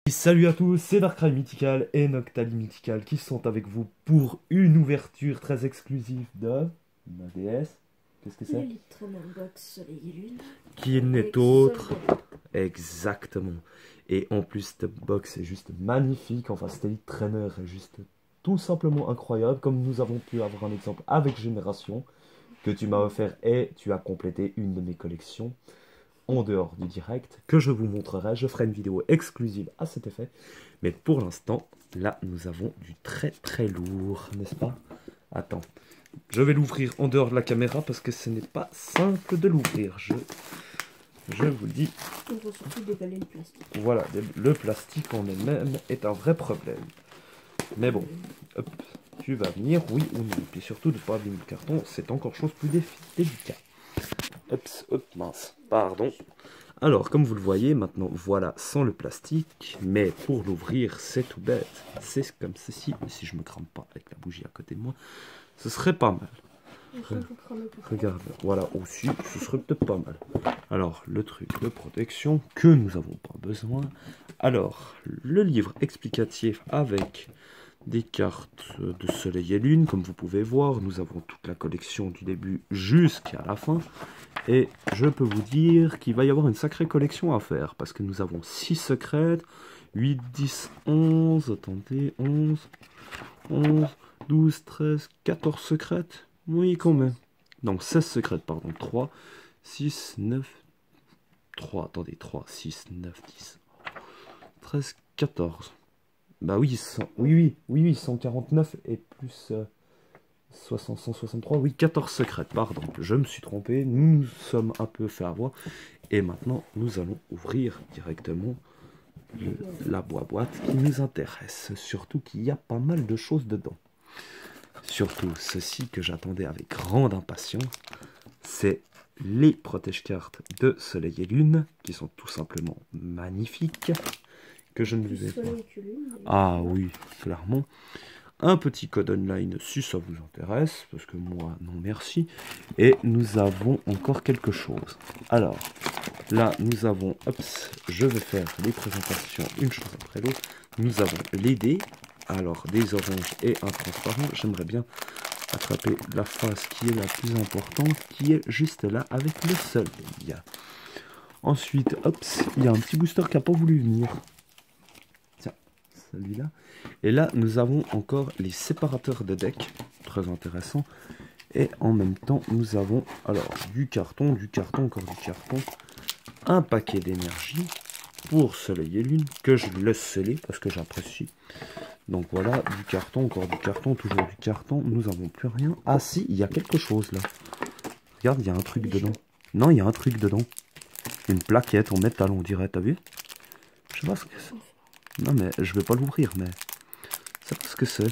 Salut à tous, c'est Darkrai Mythical et Noctali Mythical qui sont avec vous pour une ouverture très exclusive de ma DS. Qu'est-ce que c'est? L'Elite Trainer Box Soleil et Lune. Qui n'est autre. Exactement. Et en plus, cette box est juste magnifique. Enfin, cette Elite Trainer est juste tout simplement incroyable. Comme nous avons pu avoir un exemple avec Génération que tu m'as offert et tu as complété une de mes collections en dehors du direct, que je vous montrerai. Je ferai une vidéo exclusive à cet effet. Mais pour l'instant, là, nous avons du très très lourd, n'est-ce pas? Attends, je vais l'ouvrir en dehors de la caméra parce que ce n'est pas simple de l'ouvrir. Je vous le dis. Il faut surtout déballer le plastique. Voilà, le plastique en elle-même est un vrai problème. Mais bon, hop, tu vas venir, oui ou non. Puis surtout, de ne pas abîmer le carton, c'est encore chose plus délicat. Hop, hop, mince, pardon. Alors, comme vous le voyez, maintenant, voilà, sans le plastique. Mais pour l'ouvrir, c'est tout bête. C'est comme ceci. Si je me crame pas avec la bougie à côté de moi, ce serait pas mal. Regarde, voilà, aussi, ce serait peut-être pas mal. Alors, le truc de protection que nous n'avons pas besoin. Alors, le livre explicatif avec des cartes de Soleil et Lune. Comme vous pouvez voir, nous avons toute la collection du début jusqu'à la fin. Et je peux vous dire qu'il va y avoir une sacrée collection à faire. Parce que nous avons 6 secrètes, 8, 10, 11, attendez, 11, 12, 13, 14 secrètes. Oui, quand même. Donc 16 secrètes, pardon. 3, 6, 9, 3, attendez, 3, 6, 9, 10, 13, 14. Bah oui, oui, 149 et plus 163, oui, 14 secrètes, pardon. Je me suis trompé, nous nous sommes un peu fait avoir. Et maintenant, nous allons ouvrir directement la boîte qui nous intéresse. Surtout qu'il y a pas mal de choses dedans. Surtout ceci que j'attendais avec grande impatience, c'est les protège-cartes de Soleil et Lune, qui sont tout simplement magnifiques, que je ne vous ai pas. Ah oui, clairement. Un petit code online si ça vous intéresse, parce que moi, non merci. Et nous avons encore quelque chose. Alors, là, nous avons, hop, je vais faire les présentations une chose après l'autre. Nous avons les dés, alors des oranges et un transparent. J'aimerais bien attraper la phase qui est la plus importante, qui est juste là avec le soleil. Ensuite, hop, il y a un petit booster qui n'a pas voulu venir. Tiens, celui-là. Et là, nous avons encore les séparateurs de deck, très intéressant. Et en même temps, nous avons alors du carton, encore du carton, un paquet d'énergie pour Soleil et Lune, que je laisse sceller parce que j'apprécie. Donc voilà, du carton, encore du carton, toujours du carton. Nous n'avons plus rien. Ah si, il y a quelque chose là. Regarde, il y a un truc dedans. Non, il y a un truc dedans. Une plaquette en métal, on dirait, t'as vu? Je sais pas ce que c'est. Non mais, je vais pas l'ouvrir, mais... C'est pas ce que c'est.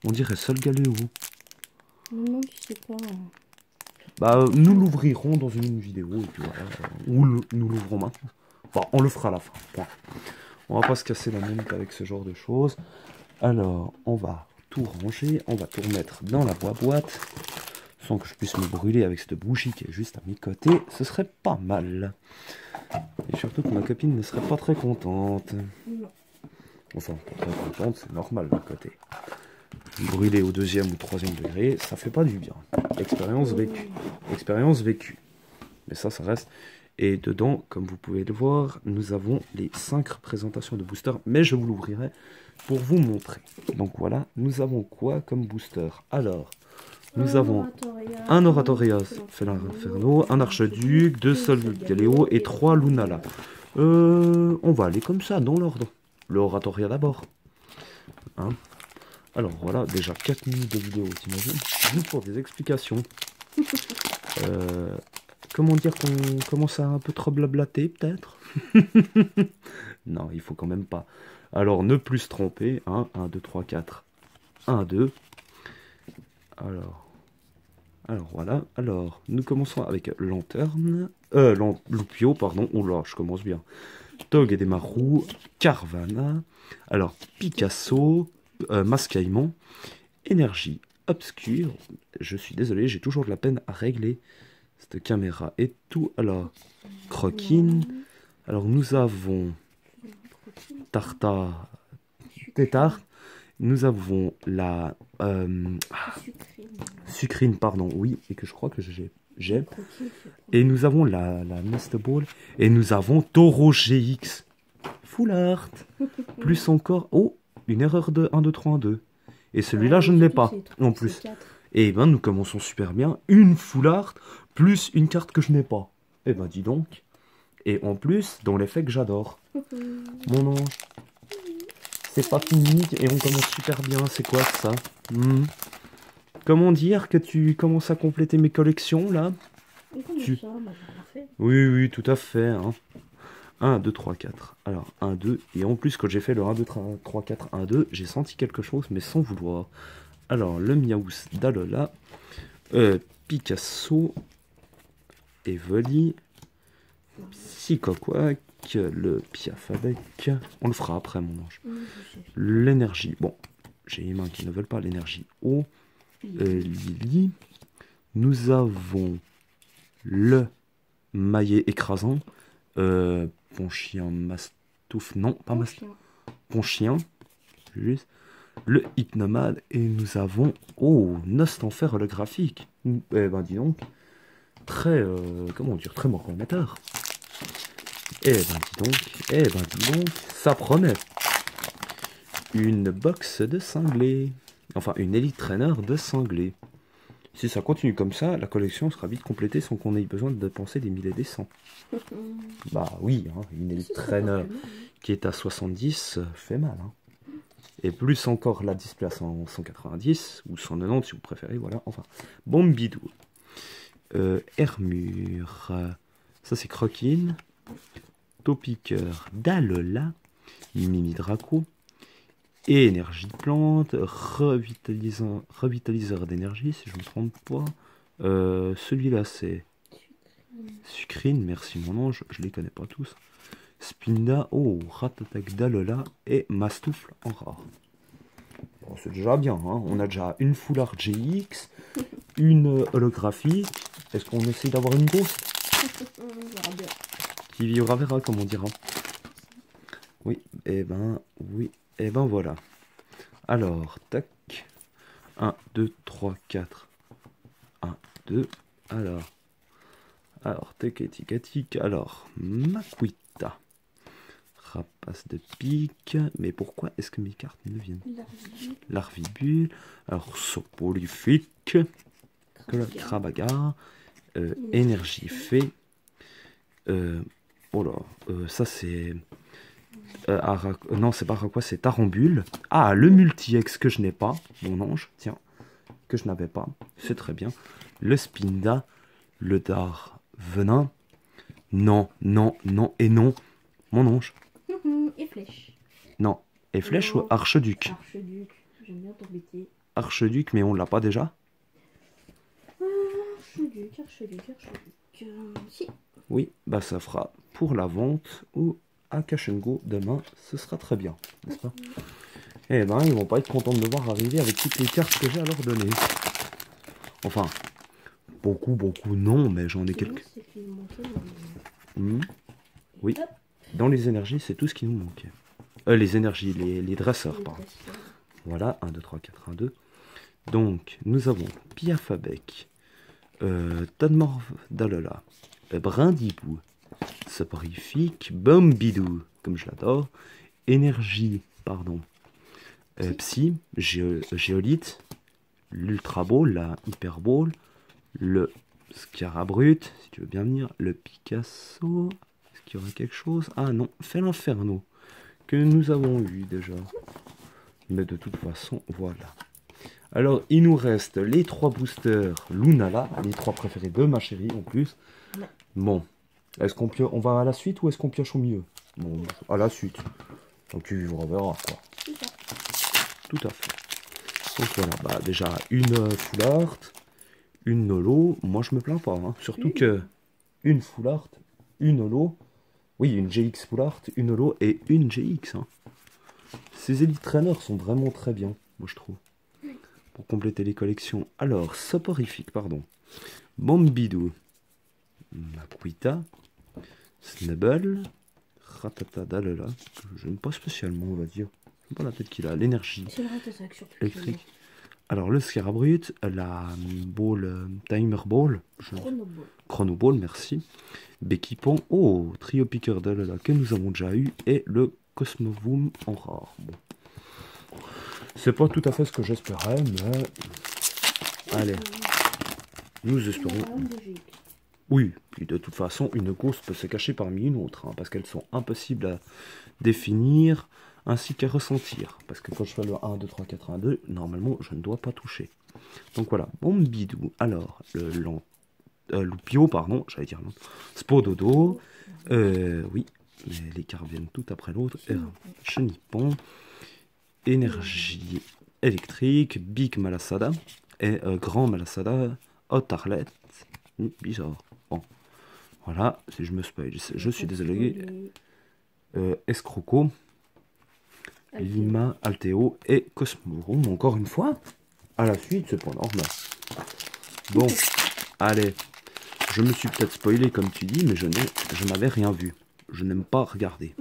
On dirait Sol Galéo. Non, tu sais pas. Bah, nous l'ouvrirons dans une vidéo, et puis voilà. Ou nous l'ouvrons maintenant. Enfin, on le fera à la fin. Point. On va pas se casser la mente avec ce genre de choses. Alors, on va tout ranger. On va tout remettre dans la boîte. Sans que je puisse me brûler avec cette bougie qui est juste à mes côtés. Ce serait pas mal. Et surtout que ma copine ne serait pas très contente. Non. Enfin, pas très contente, c'est normal d'un côté. Brûler au 2e ou 3e degré, ça fait pas du bien. Expérience vécue. Expérience vécue. Mais ça reste. Et dedans, comme vous pouvez le voir, nous avons les 5 représentations de booster. Mais je vous l'ouvrirai pour vous montrer. Donc voilà, nous avons quoi comme booster? Alors, nous avons un Oratoria Félin Inferno, un Archiduc, 2 Sol Galéo et 3 Lunala. On va aller comme ça, dans l'ordre. Le Oratoria d'abord. Hein? Alors voilà, déjà 4 minutes de vidéo, t'imagines? Juste pour des explications. Comment dire qu'on commence à un peu trop blablater, peut-être? Non, il faut quand même pas. Alors, ne plus se tromper. Hein? 1, 2, 3, 4. 1, 2. Alors voilà. Alors, nous commençons avec Lanterne. Loupio, pardon. Oh là, je commence bien. Tog et des Marous. Carvana. Alors, Picasso. Mascaillement. Énergie obscure. Je suis désolé, j'ai toujours de la peine à régler cette caméra et tout. Alors, Croquine. Alors, nous avons Tarta Tétard. Nous avons la Sucrine, pardon, oui, et que je crois que j'ai. Et nous avons la Nest Ball. Et nous avons Taureau GX. Full Art. Plus encore. Oh, une erreur de 1, 2, 3, 1, 2. Et celui-là, je ne l'ai pas. En plus. Et ben, nous commençons super bien. Une Full Art. Plus une carte que je n'ai pas. Et ben, dis donc. Et en plus, dans l'effet que j'adore. Mon ange. C'est pas fini. Et on commence super bien. C'est quoi ça? Comment dire que tu commences à compléter mes collections, là? Oui, oui, tout à fait. Hein. 1, 2, 3, 4. Alors, 1, 2. Et en plus, quand j'ai fait le 1, 2, 3, 4, 1, 2, j'ai senti quelque chose, mais sans vouloir. Alors, le Miaous d'Alola. Picasso. Evoli. Psychoquack. Le Piaf avec. On le fera après, mon ange. L'énergie. Bon, j'ai les mains qui ne veulent pas l'énergie. Eau. Lily. Nous avons le maillet écrasant. Ponchien Mastouf. Non, pas Mastouf. Ponchien. Juste. Le hypnomade. Et nous avons. Oh, Nost Enfer holographique. Eh ben, dis donc. Très. Comment dire? Très bon prometteur. Eh ben, dis donc. Eh ben, dis donc. Ça promet. Une box de cinglés. Enfin, une Elite Trainer de cinglés. Si ça continue comme ça, la collection sera vite complétée sans qu'on ait besoin de dépenser des milliers et des cents. Bah oui, hein, une Elite Trainer qui est à 70 fait mal. Hein. Et plus encore la display à 190 ou 190 si vous préférez, voilà. Enfin, Bombidou. Hermure. Ça c'est Croquine. Topiqueur d'Alola. Mimi Draco. Énergie de plante, revitaliseur d'énergie, si je ne me trompe pas. Celui-là, c'est Sucrine, merci mon ange, je les connais pas tous. Spinda, oh, Ratatak d'Alola et Mastoufle en rare. Bon, c'est déjà bien, hein. On a déjà une Full Art GX, une holographique. Est-ce qu'on essaie d'avoir une grosse? Qui vivra verra, comme on dira. Oui, et ben, oui. Et ben voilà. Alors, tac. 1, 2, 3, 4. 1, 2. Alors, tic. Alors, Makuita. Rapace de pique. Mais pourquoi est-ce que mes cartes ne viennent? Larvibule. Alors, soporifique. Krabagar. Énergie fée. Oh là, ça c'est... non, c'est pas quoi, c'est Tarambule. Ah, le multi-ex que je n'ai pas, mon ange, tiens, que je n'avais pas, c'est très bien. Le Spinda, le Dar Venin. Non, non, non et non, mon ange. Et flèche. Non, et flèche ou Archeduc? Archeduc, j'aime bien t'embêter. Archeduc, mais on l'a pas déjà? Archeduc. Si. Oui, bah ça fera pour la vente ou à Cash and Go demain, ce sera très bien, n'est-ce pas? Eh ben, ils vont pas être contents de me voir arriver avec toutes les cartes que j'ai à leur donner. Enfin, beaucoup, non, mais j'en ai quelques. Oui, dans les énergies, c'est tout ce qui nous manquait. Les énergies, les dresseurs, pardon. Voilà, 1, 2, 3, 4, 1, 2. Donc, nous avons Piafabec, Tadmor d'Alola, Brindibou, Soporifique, Bombidou, comme je l'adore, Énergie, pardon, Psy, Géolite, l'Ultra Ball, la Hyper Ball, le Scarabrut, si tu veux bien venir, le Picasso, est-ce qu'il y aura quelque chose? Ah non, fait l'Inferno, que nous avons eu déjà. Mais de toute façon, voilà. Alors, il nous reste les 3 boosters Lunala, les 3 préférés de ma chérie en plus. Bon, est-ce qu'on on va à la suite ou est-ce qu'on pioche au milieu? Bon, à la suite. Donc tu reverras quoi. Tout à fait. Donc voilà, bah déjà une Full Art, une Holo. Moi je me plains pas, hein. Surtout que une Full Art, une Holo, oui une GX Full Art, une Holo et une GX. Hein. Ces Elite Trainers sont vraiment très bien, moi je trouve. Pour compléter les collections. Alors, Soporifique, pardon. Bombidou. Makuita. Snubble. ratata Dalala, que j'aime pas spécialement, on va dire. J'aime pas la tête qu'il a, l'énergie C'est le ratatac surtout. électrique. Alors le Scarabrut, la ball, Timer Ball, Chronoball. Chrono Ball, merci. Béquipon, oh, Trio Piqueur Dalala que nous avons déjà eu, et le Cosmovoom en rare. Bon. C'est pas tout à fait ce que j'espérais, mais allez, nous espérons. Oui, puis de toute façon, une ghost peut se cacher parmi une autre, hein, parce qu'elles sont impossibles à définir ainsi qu'à ressentir. Parce que quand je fais le 1, 2, 3, 4, 1, 2, normalement, je ne dois pas toucher. Donc voilà, bon bidou. Alors, le Loupio, pardon, j'allais dire non. Spododo, oui, mais les cartes viennent tout après l'autre. Chenipon, énergie électrique, Big Malasada et Grand Malasada, Hot Arlet. Bizarre. Bon, voilà, si je me spoil, je suis désolé. Escroco, Lima, Alteo et Cosmorum, encore une fois. À la suite, c'est pas normal. Bon, allez. Je me suis peut-être spoilé comme tu dis, mais je n'avais rien vu. Je n'aime pas regarder.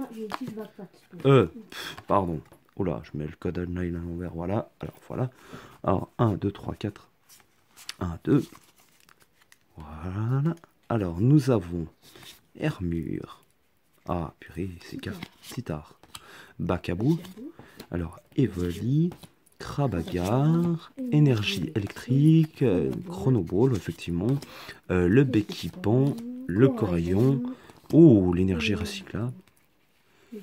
Pardon. Oula, je mets le code online à l'envers, voilà. Alors, voilà. Alors, 1, 2, 3, 4. 1, 2. Voilà. Alors, nous avons Hermure. Ah, purée, c'est si tard. Bacabou. Alors, Evoli. Krabagar. Énergie électrique. Chronoball, effectivement. Le Béquipon. Le Coraillon. Oh, l'énergie recyclable.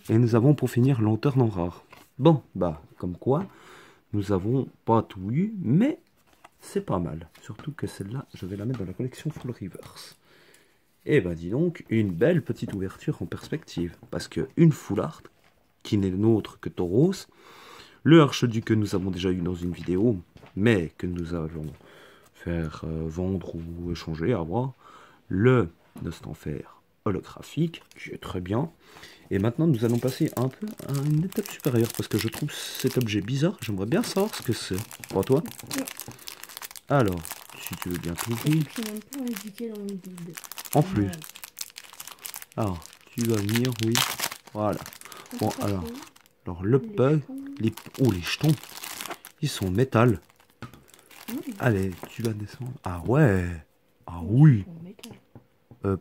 Et nous avons pour finir Lanterne en rare. Bon, bah, comme quoi, nous avons pas tout eu, mais c'est pas mal. Surtout que celle-là, je vais la mettre dans la collection Full Reverse. Et bah, dis donc, une belle petite ouverture en perspective. Parce que une Full Art, qui n'est nôtre que Tauros, le Archduc que nous avons déjà eu dans une vidéo, mais que nous allons faire vendre ou échanger, à voir, le Nostanfer holographique, qui est très bien. Et maintenant, nous allons passer un peu à une étape supérieure, parce que je trouve cet objet bizarre. J'aimerais bien savoir ce que c'est. Pour toi? Alors, si tu veux bien t'ouvrir. En plus. Alors, tu vas venir, oui. Voilà. Bon, alors le bug, les jetons, ils sont métal. Allez, tu vas descendre. Ah ouais. Ah oui.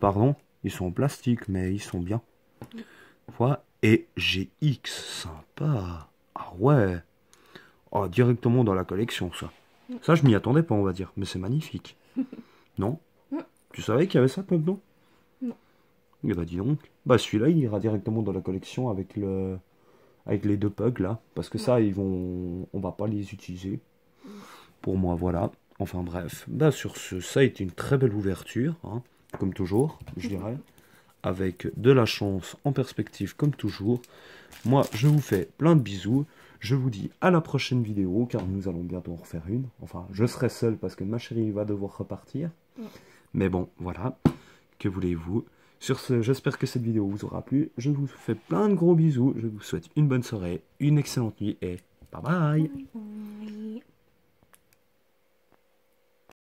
Pardon, ils sont en plastique, mais ils sont bien. Voilà. Et GX, sympa. Ah ouais. Oh, directement dans la collection, ça. Ça, je m'y attendais pas, on va dire. Mais c'est magnifique. Non? Tu savais qu'il y avait ça comme nom? Non. Et bah dis donc. Bah celui-là, il ira directement dans la collection avec les deux pugs là. Parce que ça, on va pas les utiliser. Pour moi, voilà. Enfin bref. Bah sur ce, ça a été une très belle ouverture. Hein, comme toujours, je dirais. Avec de la chance en perspective comme toujours. Moi, je vous fais plein de bisous. Je vous dis à la prochaine vidéo, car nous allons bientôt en refaire une. Enfin, je serai seul parce que ma chérie va devoir repartir. Mais bon, voilà. Que voulez-vous? Sur ce, j'espère que cette vidéo vous aura plu. Je vous fais plein de gros bisous. Je vous souhaite une bonne soirée, une excellente nuit et bye bye.